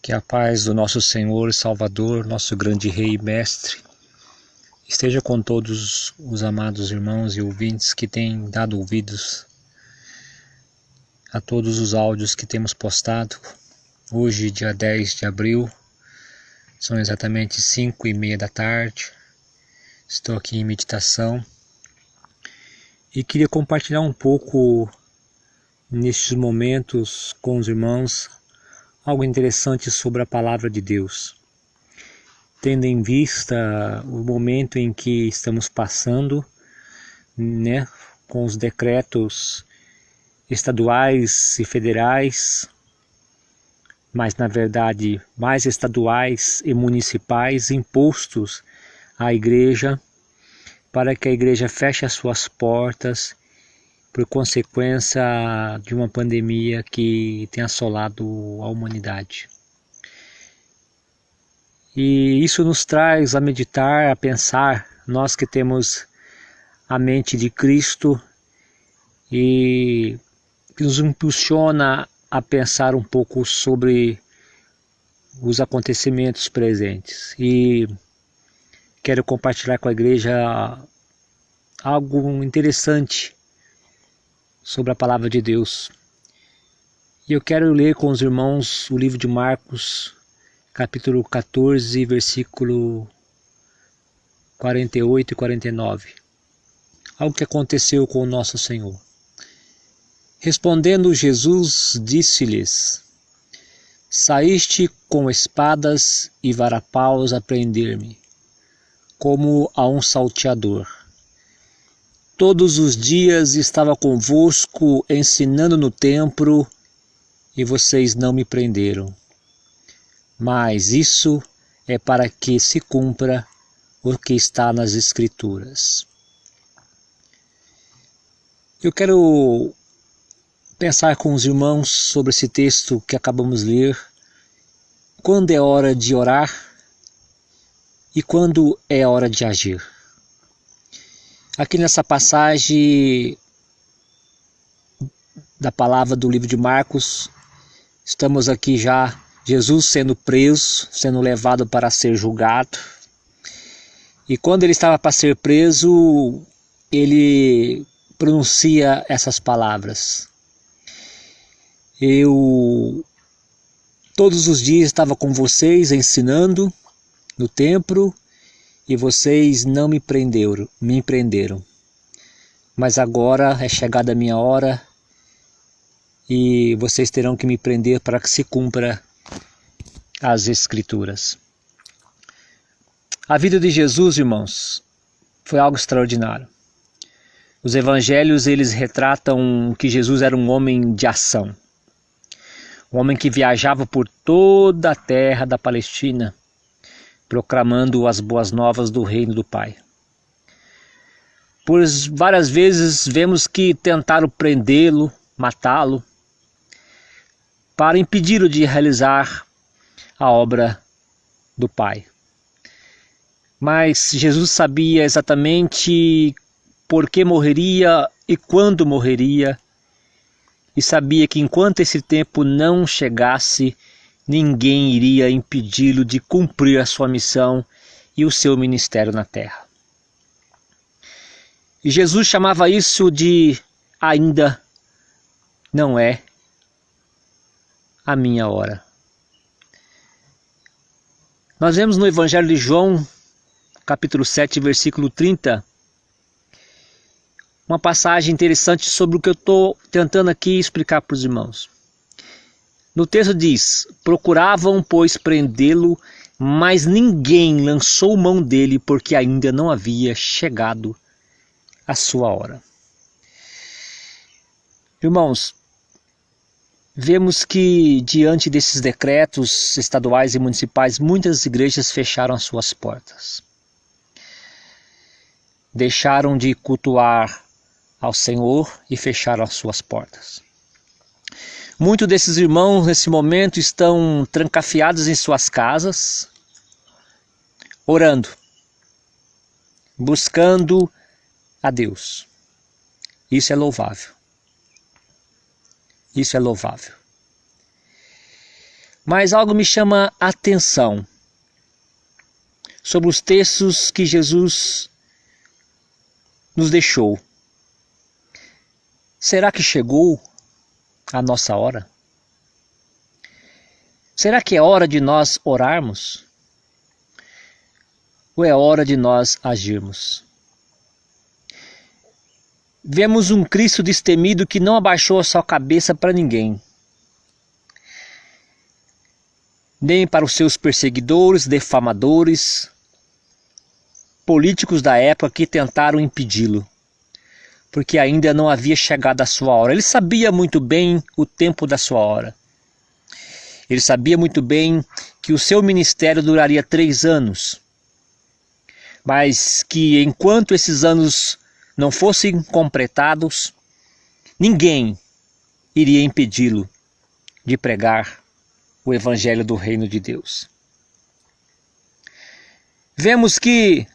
Que a paz do nosso Senhor e Salvador, nosso grande Rei e Mestre, esteja com todos os amados irmãos e ouvintes que têm dado ouvidos a todos os áudios que temos postado. Hoje, dia 10 de abril, são exatamente 5:30 da tarde. Estou aqui em meditação e queria compartilhar um pouco nestes momentos com os irmãos algo interessante sobre a palavra de Deus, tendo em vista o momento em que estamos passando, com os decretos estaduais e federais, mas na verdade mais estaduais e municipais, impostos à igreja, para que a igreja feche as suas portas por consequência de uma pandemia que tem assolado a humanidade. E isso nos traz a meditar, a pensar, nós que temos a mente de Cristo, e que nos impulsiona a pensar um pouco sobre os acontecimentos presentes. E quero compartilhar com a igreja algo interessante sobre a palavra de Deus. E eu quero ler com os irmãos o livro de Marcos, capítulo 14, versículo 48 e 49. Algo que aconteceu com o nosso Senhor. Respondendo Jesus, disse-lhes: Saíste com espadas e varapaus a prender-me, como a um salteador. Todos os dias estava convosco ensinando no templo, e vocês não me prenderam. Mas isso é para que se cumpra o que está nas Escrituras. Eu quero pensar com os irmãos sobre esse texto que acabamos de ler. Quando é hora de orar e quando é hora de agir. Aqui nessa passagem da palavra do livro de Marcos, estamos aqui já, Jesus sendo preso, sendo levado para ser julgado. E quando ele estava para ser preso, ele pronuncia essas palavras: Eu todos os dias estava com vocês ensinando no templo, e vocês não me prenderam. Mas agora é chegada a minha hora, e vocês terão que me prender para que se cumpra as Escrituras. A vida de Jesus, irmãos, foi algo extraordinário. Os evangelhos, eles retratam que Jesus era um homem de ação. Um homem que viajava por toda a terra da Palestina, proclamando as boas novas do reino do Pai. Por várias vezes vemos que tentaram prendê-lo, matá-lo, para impedi-lo de realizar a obra do Pai. Mas Jesus sabia exatamente por que morreria e quando morreria, e sabia que enquanto esse tempo não chegasse, ninguém iria impedi-lo de cumprir a sua missão e o seu ministério na terra. E Jesus chamava isso de ainda não é a minha hora. Nós vemos no Evangelho de João, capítulo 7, versículo 30, uma passagem interessante sobre o que eu estou tentando aqui explicar para os irmãos. No texto diz: procuravam, pois, prendê-lo, mas ninguém lançou mão dele, porque ainda não havia chegado a sua hora. Irmãos, vemos que diante desses decretos estaduais e municipais, muitas igrejas fecharam as suas portas. Deixaram de cultuar ao Senhor e fecharam as suas portas. Muitos desses irmãos, nesse momento, estão trancafiados em suas casas, orando, buscando a Deus. Isso é louvável. Isso é louvável. Mas algo me chama a atenção sobre os textos que Jesus nos deixou. Será que chegou a nossa hora? Será que é hora de nós orarmos? Ou é hora de nós agirmos? Vemos um Cristo destemido que não abaixou a sua cabeça para ninguém, nem para os seus perseguidores, defamadores, políticos da época que tentaram impedi-lo, porque ainda não havia chegado a sua hora. Ele sabia muito bem o tempo da sua hora. Ele sabia muito bem que o seu ministério duraria 3 anos, mas que enquanto esses anos não fossem completados, ninguém iria impedi-lo de pregar o Evangelho do Reino de Deus. Vemos que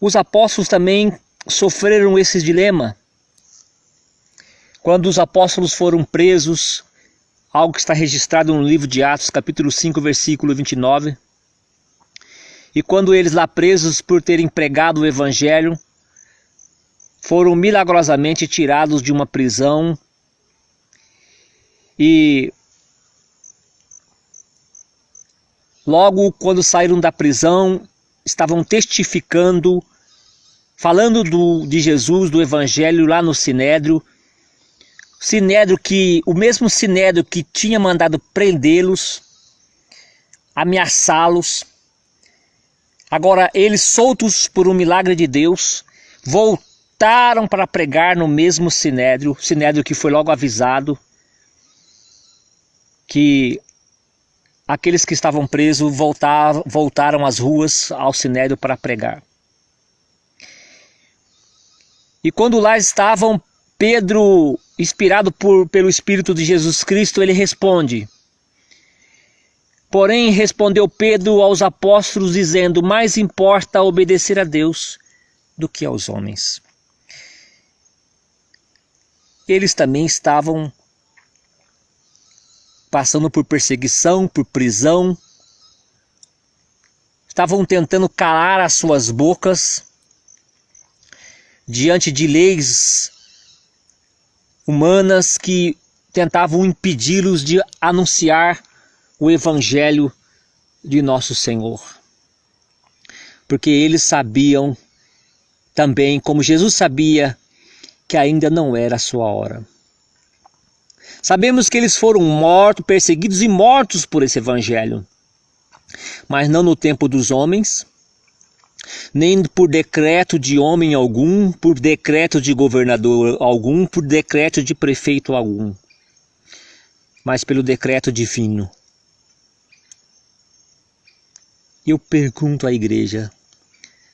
os apóstolos também sofreram esse dilema. Quando os apóstolos foram presos, algo que está registrado no livro de Atos, capítulo 5, versículo 29, e quando eles lá presos por terem pregado o Evangelho, foram milagrosamente tirados de uma prisão e logo quando saíram da prisão, estavam testificando, falando de Jesus, do Evangelho lá no Sinédrio. O mesmo Sinédrio que tinha mandado prendê-los, ameaçá-los. Agora eles, soltos por um milagre de Deus, voltaram para pregar no mesmo Sinédrio que foi logo avisado que aqueles que estavam presos voltaram às ruas, ao Sinédrio, para pregar. E quando lá estavam, Pedro, inspirado pelo Espírito de Jesus Cristo, ele responde. Porém, respondeu Pedro aos apóstolos, dizendo: mais importa obedecer a Deus do que aos homens. Eles também estavam passando por perseguição, por prisão. Estavam tentando calar as suas bocas diante de leis humanas que tentavam impedi-los de anunciar o Evangelho de nosso Senhor. Porque eles sabiam também, como Jesus sabia, que ainda não era a sua hora. Sabemos que eles foram mortos, perseguidos e mortos por esse Evangelho, mas não no tempo dos homens, nem por decreto de homem algum, por decreto de governador algum, por decreto de prefeito algum, mas pelo decreto divino. Eu pergunto à igreja: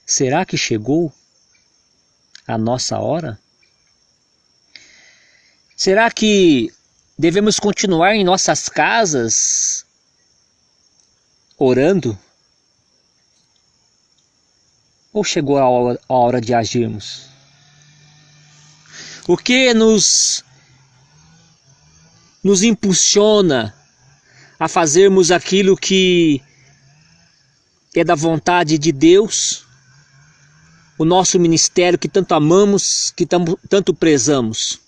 será que chegou a nossa hora? Será que devemos continuar em nossas casas orando? Ou chegou a hora de agirmos? O que nos impulsiona a fazermos aquilo que é da vontade de Deus, o nosso ministério que tanto amamos, que tanto prezamos?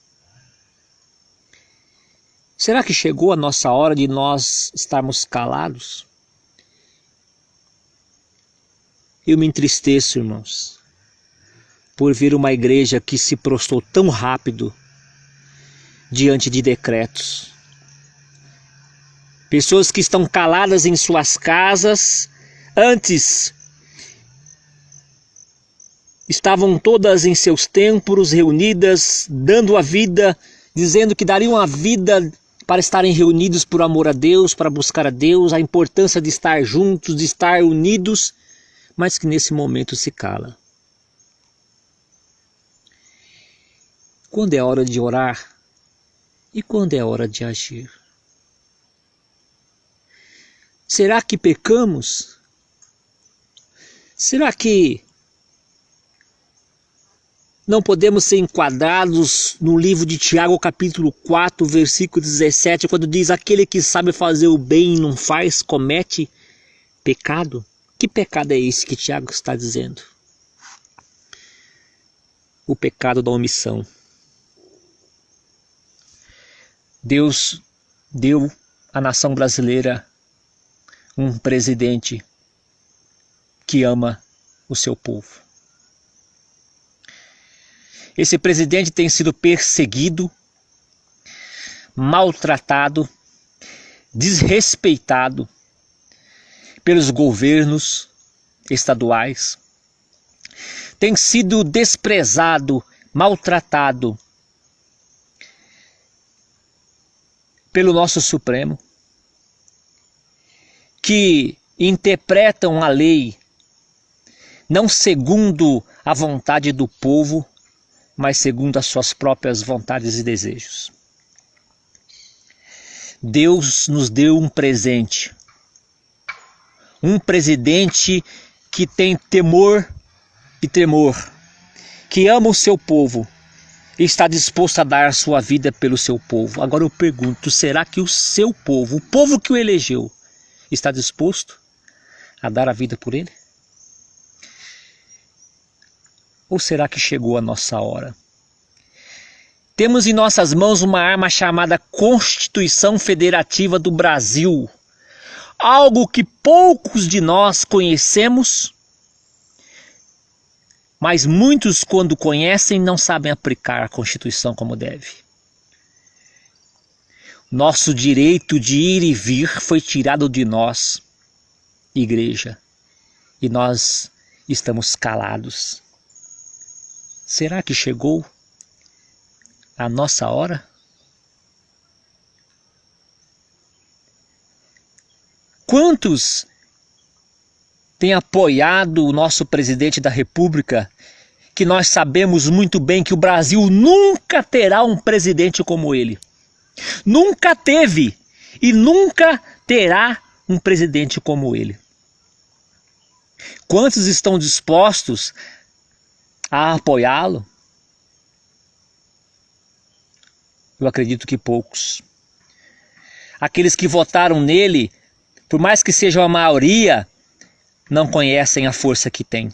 Será que chegou a nossa hora de nós estarmos calados? Eu me entristeço, irmãos, por ver uma igreja que se prostrou tão rápido diante de decretos. Pessoas que estão caladas em suas casas, antes estavam todas em seus templos reunidas, dando a vida, dizendo que dariam a vida para estarem reunidos por amor a Deus, para buscar a Deus, a importância de estar juntos, de estar unidos, mas que nesse momento se cala. Quando é hora de orar e quando é hora de agir? Será que pecamos? Será que não podemos ser enquadrados no livro de Tiago, capítulo 4, versículo 17, quando diz: aquele que sabe fazer o bem e não faz, comete pecado. Que pecado é esse que Tiago está dizendo? O pecado da omissão. Deus deu à nação brasileira um presidente que ama o seu povo. Esse presidente tem sido perseguido, maltratado, desrespeitado pelos governos estaduais, tem sido desprezado, maltratado pelo nosso Supremo, que interpretam a lei não segundo a vontade do povo, mas segundo as suas próprias vontades e desejos. Deus nos deu um presente, um presidente que tem temor e tremor, que ama o seu povo e está disposto a dar a sua vida pelo seu povo. Agora eu pergunto, será que o seu povo, o povo que o elegeu, está disposto a dar a vida por ele? Ou será que chegou a nossa hora? Temos em nossas mãos uma arma chamada Constituição Federativa do Brasil. Algo que poucos de nós conhecemos, mas muitos, quando conhecem, não sabem aplicar a Constituição como deve. Nosso direito de ir e vir foi tirado de nós, igreja, e nós estamos calados. Será que chegou a nossa hora? Quantos têm apoiado o nosso presidente da República, que nós sabemos muito bem que o Brasil nunca terá um presidente como ele? Nunca teve e nunca terá um presidente como ele. Quantos estão dispostos a apoiá-lo? Eu acredito que poucos. Aqueles que votaram nele, por mais que sejam a maioria, não conhecem a força que tem.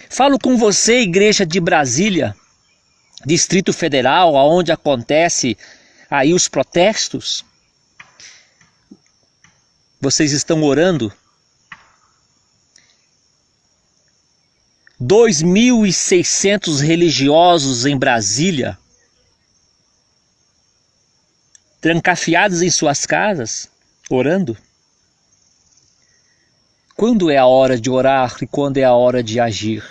Falo com você, igreja de Brasília, Distrito Federal, onde acontece aí os protestos. Vocês estão orando? 2.600 religiosos em Brasília, trancafiados em suas casas, orando. Quando é a hora de orar e quando é a hora de agir?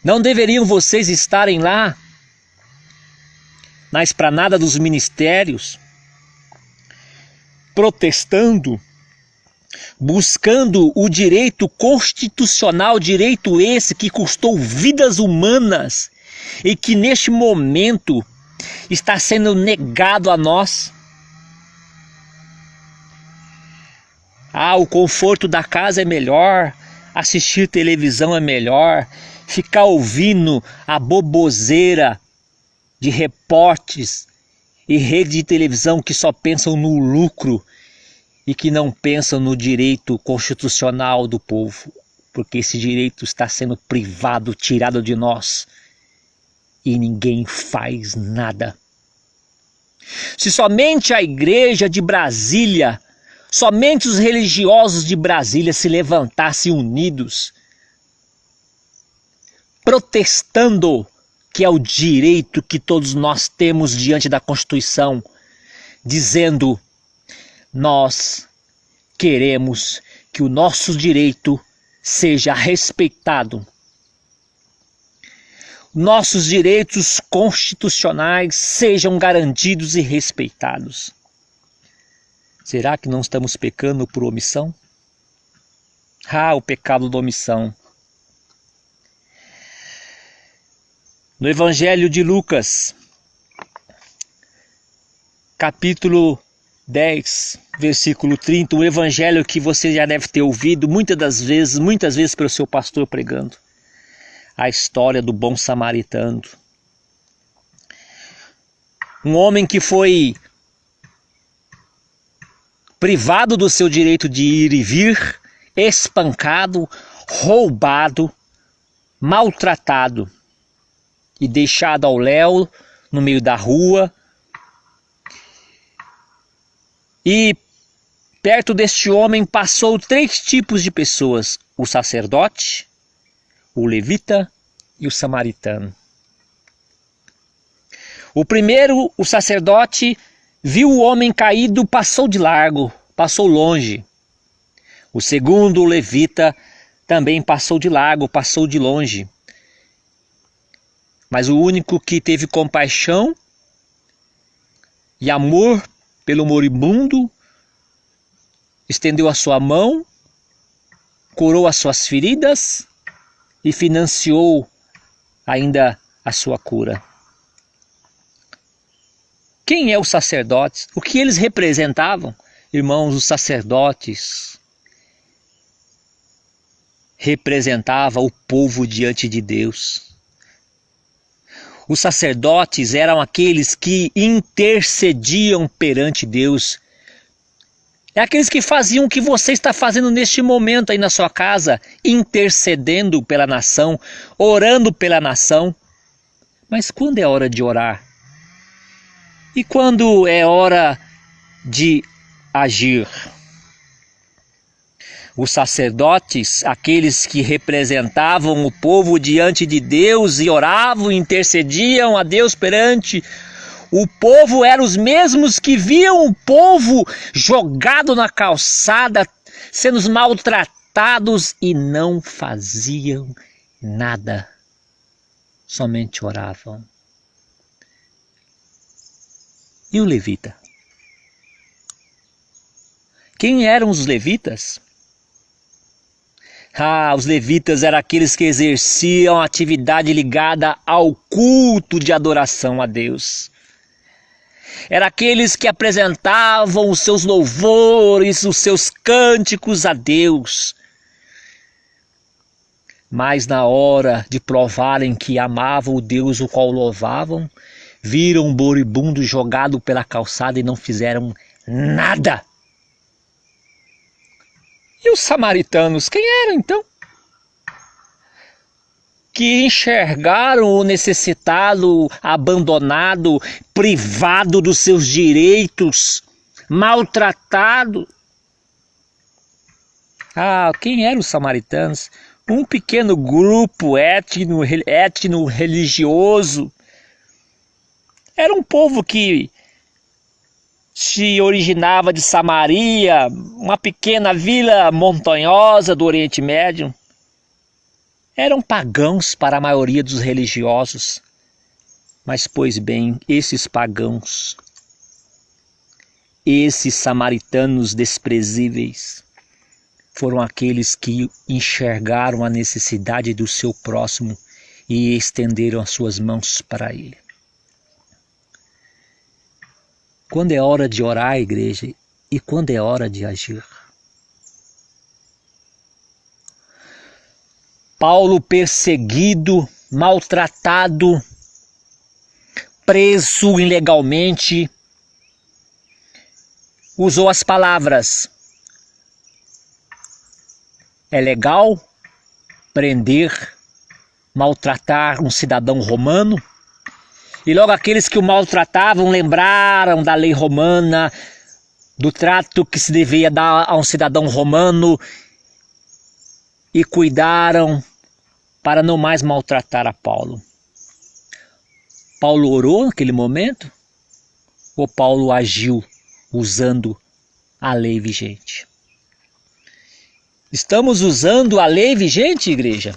Não deveriam vocês estarem lá, na esplanada dos ministérios, protestando, buscando o direito constitucional, direito esse que custou vidas humanas e que neste momento está sendo negado a nós? O conforto da casa é melhor, assistir televisão é melhor, ficar ouvindo a boboseira de repórteres e rede de televisão que só pensam no lucro e que não pensam no direito constitucional do povo, porque esse direito está sendo privado, tirado de nós, e ninguém faz nada. Se somente a igreja de Brasília, somente os religiosos de Brasília se levantassem unidos, protestando, que é o direito que todos nós temos diante da Constituição, dizendo: nós queremos que o nosso direito seja respeitado. Nossos direitos constitucionais sejam garantidos e respeitados. Será que não estamos pecando por omissão? O pecado da omissão. No Evangelho de Lucas, capítulo 10, versículo 30, um evangelho que você já deve ter ouvido muitas vezes pelo seu pastor pregando. A história do bom samaritano. Um homem que foi privado do seu direito de ir e vir, espancado, roubado, maltratado e deixado ao léu no meio da rua. E perto deste homem passou 3 tipos de pessoas: o sacerdote, o levita e o samaritano. O primeiro, o sacerdote, viu o homem caído, passou de largo, passou longe. O segundo, o levita, também passou de largo, passou de longe. Mas o único que teve compaixão e amor pelo moribundo, estendeu a sua mão, curou as suas feridas e financiou ainda a sua cura. Quem é os sacerdotes? O que eles representavam? Irmãos, os sacerdotes representavam o povo diante de Deus. Os sacerdotes eram aqueles que intercediam perante Deus. É aqueles que faziam o que você está fazendo neste momento aí na sua casa, intercedendo pela nação, orando pela nação. Mas quando é hora de orar? E quando é hora de agir? Os sacerdotes, aqueles que representavam o povo diante de Deus e oravam, intercediam a Deus perante o povo, eram os mesmos que viam o povo jogado na calçada, sendo maltratados e não faziam nada, somente oravam. E o levita? Quem eram os levitas? Os levitas eram aqueles que exerciam atividade ligada ao culto de adoração a Deus. Eram aqueles que apresentavam os seus louvores, os seus cânticos a Deus. Mas na hora de provarem que amavam o Deus o qual louvavam, viram um moribundo jogado pela calçada e não fizeram nada. E os samaritanos, quem eram então? Que enxergaram o necessitado, abandonado, privado dos seus direitos, maltratado. Quem eram os samaritanos? Um pequeno grupo étnico-religioso. Era um povo que se originava de Samaria, uma pequena vila montanhosa do Oriente Médio. Eram pagãos para a maioria dos religiosos. Mas, pois bem, esses pagãos, esses samaritanos desprezíveis, foram aqueles que enxergaram a necessidade do seu próximo e estenderam as suas mãos para ele. Quando é hora de orar, igreja, e quando é hora de agir? Paulo, perseguido, maltratado, preso ilegalmente, usou as palavras: é legal prender, maltratar um cidadão romano? E logo aqueles que o maltratavam lembraram da lei romana, do trato que se devia dar a um cidadão romano e cuidaram para não mais maltratar a Paulo. Paulo orou naquele momento ou Paulo agiu usando a lei vigente? Estamos usando a lei vigente, igreja?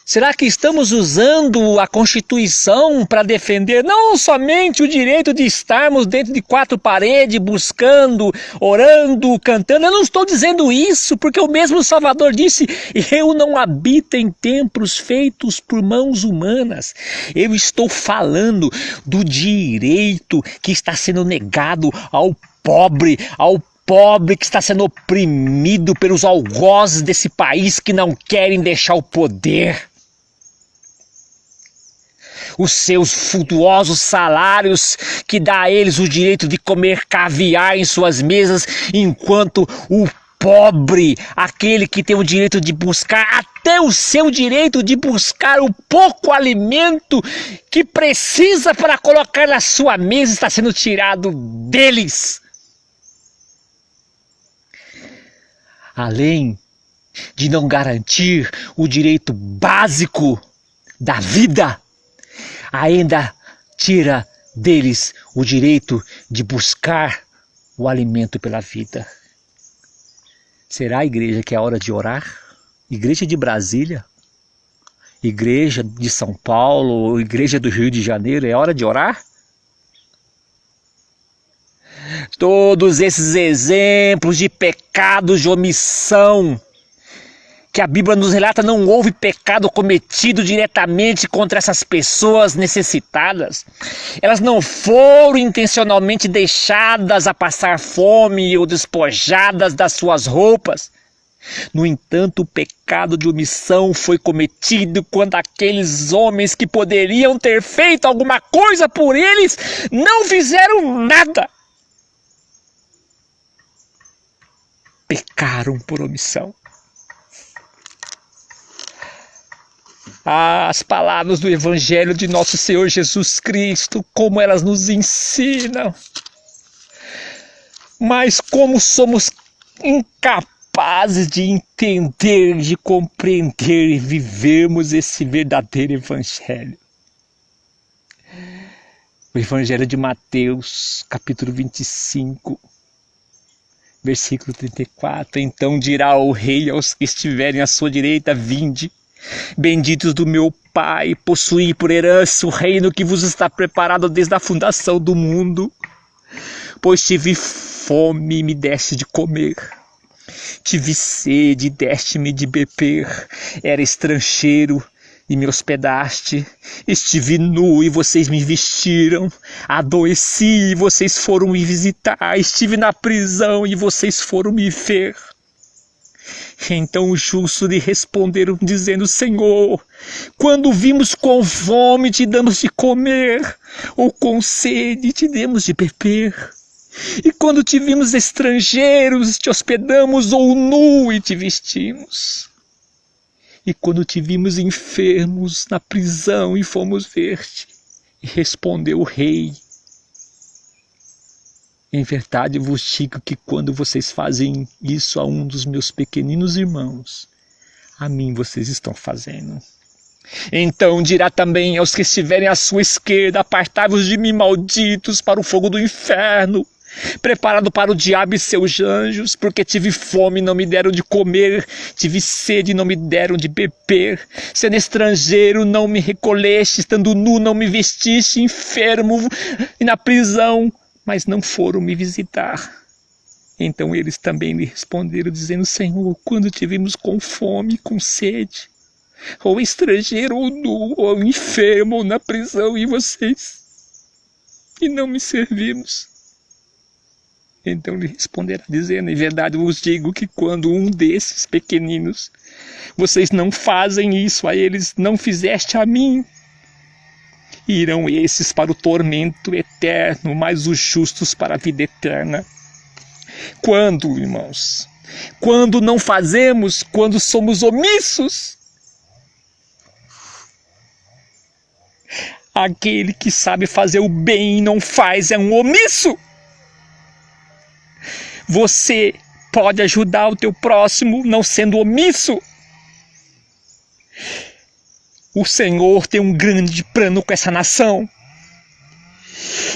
Será que estamos usando a Constituição para defender não somente o direito de estarmos dentro de quatro paredes, buscando, orando, cantando? Eu não estou dizendo isso, porque o mesmo Salvador disse: eu não habito em templos feitos por mãos humanas. Eu estou falando do direito que está sendo negado ao pobre que está sendo oprimido pelos algozes desse país que não querem deixar o poder. Os seus suntuosos salários que dá a eles o direito de comer caviar em suas mesas, enquanto o pobre, aquele que tem o direito de buscar, até o seu direito de buscar o pouco alimento que precisa para colocar na sua mesa, está sendo tirado deles. Além de não garantir o direito básico da vida, ainda tira deles o direito de buscar o alimento pela vida. Será, igreja, que é hora de orar? Igreja de Brasília? Igreja de São Paulo? Igreja do Rio de Janeiro? É hora de orar? Todos esses exemplos de pecados de omissão que a Bíblia nos relata, não houve pecado cometido diretamente contra essas pessoas necessitadas. Elas não foram intencionalmente deixadas a passar fome ou despojadas das suas roupas. No entanto, o pecado de omissão foi cometido quando aqueles homens que poderiam ter feito alguma coisa por eles não fizeram nada. Pecaram por omissão. As palavras do Evangelho de nosso Senhor Jesus Cristo, como elas nos ensinam. Mas como somos incapazes de entender, de compreender e vivermos esse verdadeiro Evangelho. O Evangelho de Mateus, capítulo 25, versículo 34. Então dirá o rei aos que estiverem à sua direita: vinde, benditos do meu Pai, possuí por herança o reino que vos está preparado desde a fundação do mundo. Pois tive fome e me deste de comer, tive sede e deste-me de beber, era estrangeiro e me hospedaste, estive nu e vocês me vestiram, adoeci e vocês foram me visitar, estive na prisão e vocês foram me ver. Então os justos lhe responderam, dizendo: Senhor, quando vimos com fome, te damos de comer, ou com sede, te demos de beber. E quando te vimos estrangeiros, te hospedamos, ou nu, e te vestimos. E quando te vimos enfermos na prisão, e fomos ver-te. E respondeu o rei: em verdade vos digo que quando vocês fazem isso a um dos meus pequeninos irmãos, a mim vocês estão fazendo. Então dirá também aos que estiverem à sua esquerda: apartai-vos de mim, malditos, para o fogo do inferno, preparado para o diabo e seus anjos, porque tive fome e não me deram de comer, tive sede e não me deram de beber, sendo estrangeiro não me recolheste, estando nu não me vestiste, enfermo e na prisão, mas não foram me visitar. Então eles também lhe responderam, dizendo: Senhor, quando te vimos com fome, com sede, ou estrangeiro, ou nu, ou enfermo, ou na prisão, e não me servimos? Então lhe responderá, dizendo: em verdade vos digo que quando um desses pequeninos, vocês não fazem isso a eles, não fizeste a mim. Irão esses para o tormento eterno, mas os justos para a vida eterna. Quando, irmãos? Quando não fazemos, quando somos omissos. Aquele que sabe fazer o bem e não faz é um omisso. Você pode ajudar o teu próximo não sendo omisso. O Senhor tem um grande plano com essa nação.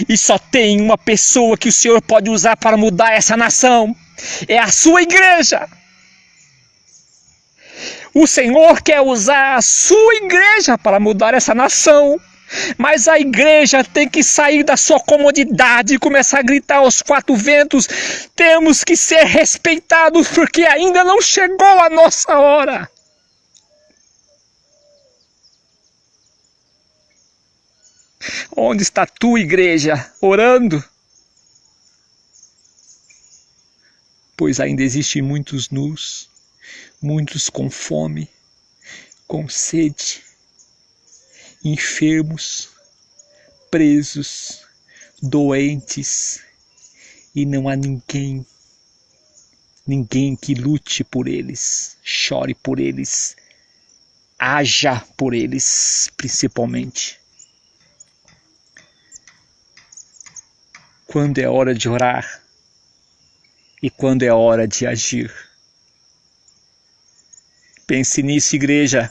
E só tem uma pessoa que o Senhor pode usar para mudar essa nação. É a sua igreja. O Senhor quer usar a sua igreja para mudar essa nação. Mas a igreja tem que sair da sua comodidade e começar a gritar aos quatro ventos. Temos que ser respeitados porque ainda não chegou a nossa hora. Onde está tu, igreja, orando? Pois ainda existem muitos nus, muitos com fome, com sede, enfermos, presos, doentes, e não há ninguém que lute por eles, chore por eles, haja por eles, principalmente. Quando é hora de orar e quando é hora de agir. Pense nisso, igreja.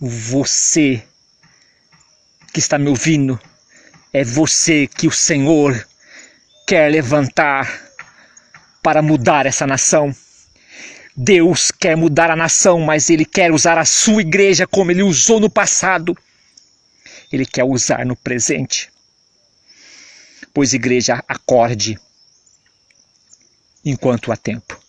Você que está me ouvindo, é você que o Senhor quer levantar para mudar essa nação. Deus quer mudar a nação, mas Ele quer usar a sua igreja como Ele usou no passado. Ele quer usar no presente. Pois, igreja, acorde enquanto há tempo.